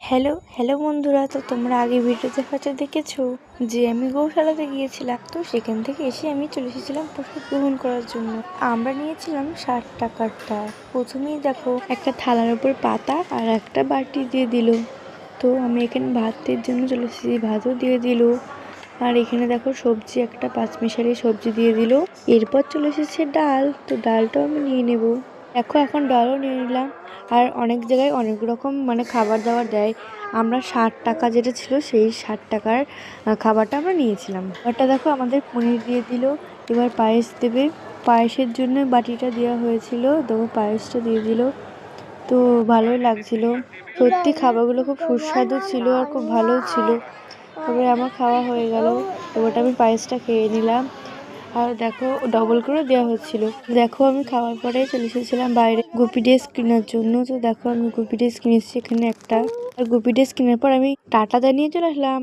Hello hello বন্ধুরা, তো তোমরা আগে ভিডিওতে হয়তো দেখেছো যে আমি গৌশালাতে গিয়েছিলাম। তো সেখান থেকে এসে আমি চলে এসেছিলাম প্রসাদ গ্রহণ করার জন্য। আমরা নিয়েছিলাম 60 টাকারটা। প্রথমেই দেখো একটা থালার উপর পাতা আর একটা বাটি দিয়ে দিল। তো আমি এখানে ভাতের জন্য চলে এসেছি, ভাতও দিয়ে দিল। আর এখানে দেখো সবজি, একটা পাঁচমিশালি সবজি দিয়ে দিল। এরপর চলে এসেছে ডাল, তো ডালটাও আমি নিয়ে নেব। দেখো এখন ডালও নিয়ে নিলাম। আর অনেক জায়গায় অনেক রকম খাবার দাবার দেয়। আমরা 60 টাকা যেটা ছিল সেই 60 টাকার খাবারটা আমরা নিয়েছিলাম। এবারটা দেখো আমাদের পনির দিয়ে দিল। এবার পায়েস দেবে, পায়েসের জন্য বাটিটা দেওয়া হয়েছিল, তো পায়েসটা দিয়ে দিল। তো ভালোই লাগছিল, সত্যি খাবারগুলো খুব সুস্বাদু ছিল আর খুব ভালোও ছিল। তবে আমার খাওয়া হয়ে গেল, এবারটা আমি পায়েসটা খেয়ে নিলাম। আর দেখো ডবল করে দেওয়া হচ্ছিল। দেখো আমি খাওয়ার পরে চলে এসেছিলাম বাইরে গুপি ড্রেস কেনার জন্য। তো দেখো আমি গুপি ড্রেস কিনেছি এখানে একটা। আর গুপি ড্রেস কেনার পর আমি টাটা জানিয়ে চলে আসলাম।